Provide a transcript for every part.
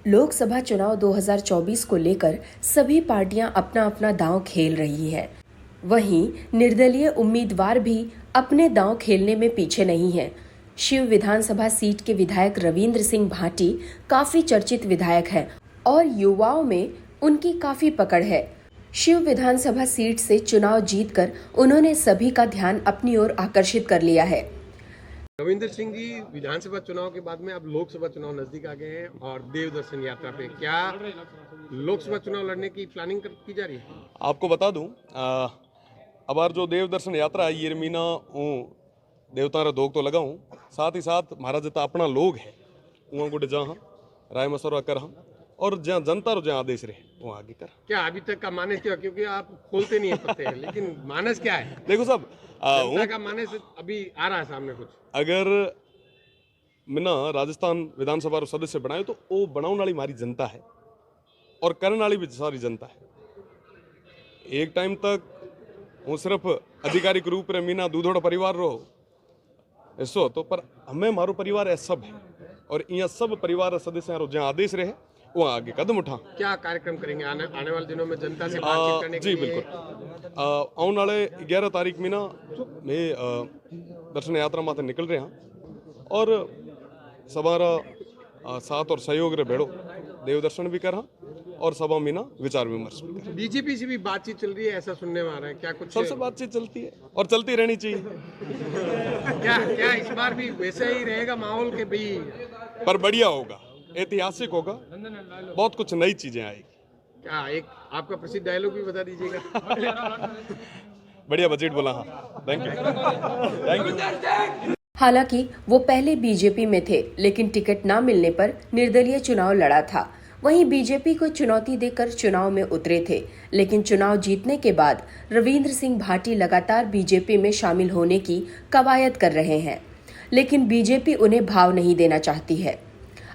लोकसभा चुनाव 2024 को लेकर सभी पार्टियां अपना अपना दांव खेल रही हैं। वहीं निर्दलीय उम्मीदवार भी अपने दांव खेलने में पीछे नहीं हैं। शिव विधानसभा सीट के विधायक रविंद्र सिंह भाटी काफी चर्चित विधायक हैं और युवाओं में उनकी काफी पकड़ है। शिव विधानसभा सीट से चुनाव जीतकर उन्होंने सभी का ध्यान अपनी ओर आकर्षित कर लिया है। रविंद्र सिंह जी, विधानसभा चुनाव के बाद में अब लोकसभा चुनाव नजदीक आ गए हैं और देव दर्शन यात्रा पे क्या लोकसभा चुनाव लड़ने की प्लानिंग की जा रही है? आपको बता दूं, अबार जो देव दर्शन यात्रा है ये मीना हूँ देवता रा दोग तो लगा हूँ, साथ ही साथ महाराज जितना अपना लोग है वहाँ गुड जहाँ राय मशवरा कर हम और जहाँ जनता रो जहाँ आदेश रहे वहाँ आगे कर। क्या अभी तक का मानस क्या, क्योंकि आप खोलते नहीं है पत्ते लेकिन मानस क्या है? देखो सब जनता का मानस अभी आ रहा है सामने कुछ। अगर मिना राजस्थान विधानसभा रो सदस्य बनाए तो वो बनाने वाली हमारी जनता है और करने वाली भी सारी जनता है। एक टाइम तक वो सिर्फ आधिकारिक रूप में मीना दूधोड़ा परिवार रो ऐसो तो, पर हमें मारो परिवार ऐसा सब है और यहाँ सब परिवार सदस्य रो जहाँ आदेश रहे वहाँ आगे कदम उठा। क्या कार्यक्रम करेंगे आने वाले दिनों में जनता से बातचीत करने के जी लिए? बिल्कुल, आने वाले 11 तारीख में ना मैं दर्शन यात्रा माते निकल रहे हैं और सवारा साथ और सहयोग रे भेड़ो देव दर्शन भी करा और सभा में ना विचार विमर्श भी करा। बीजेपी से भी बातचीत चल रही है ऐसा सुनने में आ रहा है, क्या कुछ? सबसे बातचीत चलती है और चलती रहनी चाहिए। क्या इस बार भी वैसे ही रहेगा माहौल के भी? पर बढ़िया होगा, ऐतिहासिक होगा, बहुत कुछ नई चीजें आएगी। क्या एक आपका प्रसिद्ध डायलॉग भी बता दीजिएगा? बढ़िया बजट बोला। हाँ, थैंक यू। हालांकि वो पहले बीजेपी में थे, लेकिन टिकट न मिलने पर निर्दलीय चुनाव लड़ा था। वहीं बीजेपी को चुनौती देकर चुनाव में उतरे थे, लेकिन चुनाव जीतने के बाद रविंद्र सिंह भाटी लगातार बीजेपी में शामिल होने की कवायद कर रहे हैं, लेकिन बीजेपी उन्हें भाव नहीं देना चाहती है।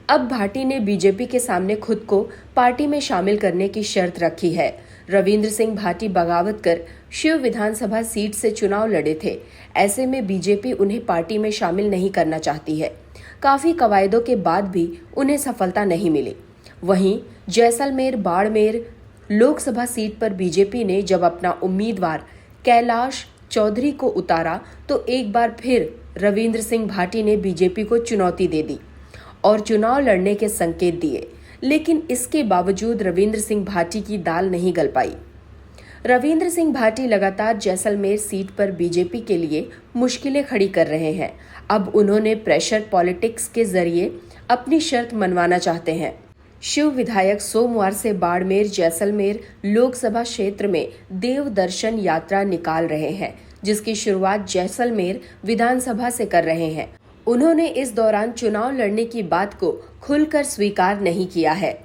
अब भाटी ने बीजेपी के सामने खुद को पार्टी में शामिल करने की शर्त रखी है। रविंद्र सिंह भाटी बगावत कर शिव विधानसभा सीट से चुनाव लड़े थे। ऐसे में बीजेपी उन्हें पार्टी में शामिल नहीं करना चाहती है। काफी कवायदों के बाद भी उन्हें सफलता नहीं मिली। वहीं जैसलमेर बाड़मेर लोकसभा सीट पर बीजेपी ने जब अपना उम्मीदवार कैलाश चौधरी को उतारा तो एक बार फिर रविंद्र सिंह भाटी ने बीजेपी को चुनौती दे दी और चुनाव लड़ने के संकेत दिए, लेकिन इसके बावजूद रविंद्र सिंह भाटी की दाल नहीं गल पाई। रविंद्र सिंह भाटी लगातार जैसलमेर सीट पर बीजेपी के लिए मुश्किलें खड़ी कर रहे हैं। अब उन्होंने प्रेशर पॉलिटिक्स के जरिए अपनी शर्त मनवाना चाहते हैं। शिव विधायक सोमवार से बाड़मेर जैसलमेर लोकसभा क्षेत्र में देव दर्शन यात्रा निकाल रहे हैं, जिसकी शुरुआत जैसलमेर विधानसभा से कर रहे हैं। उन्होंने इस दौरान चुनाव लड़ने की बात को खुलकर स्वीकार नहीं किया है,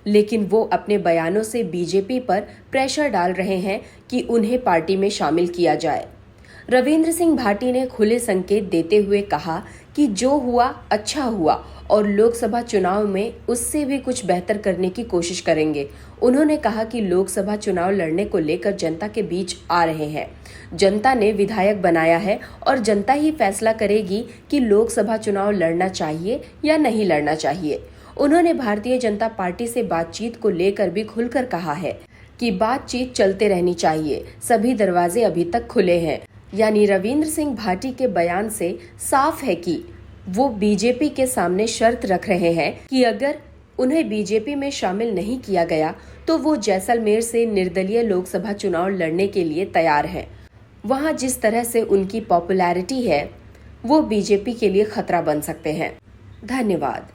लेकिन वो अपने बयानों से बीजेपी पर प्रेशर डाल रहे हैं कि उन्हें पार्टी में शामिल किया जाए। रविंद्र सिंह भाटी ने खुले संकेत देते हुए कहा कि जो हुआ अच्छा हुआ और लोकसभा चुनाव में उससे भी कुछ बेहतर करने की कोशिश करेंगे। उन्होंने कहा कि लोकसभा चुनाव लड़ने को लेकर जनता के बीच आ रहे हैं। जनता ने विधायक बनाया है और जनता ही फैसला करेगी कि लोकसभा चुनाव लड़ना चाहिए या नहीं लड़ना चाहिए। उन्होंने भारतीय जनता पार्टी से बातचीत को लेकर भी खुलकर कहा है कि बातचीत चलते रहनी चाहिए, सभी दरवाजे अभी तक खुले हैं। यानी रविंद्र सिंह भाटी के बयान से साफ है कि वो बीजेपी के सामने शर्त रख रहे हैं कि अगर उन्हें बीजेपी में शामिल नहीं किया गया तो वो जैसलमेर से निर्दलीय लोकसभा चुनाव लड़ने के लिए तैयार हैं। वहां जिस तरह से उनकी पॉपुलैरिटी है वो बीजेपी के लिए खतरा बन सकते हैं। धन्यवाद।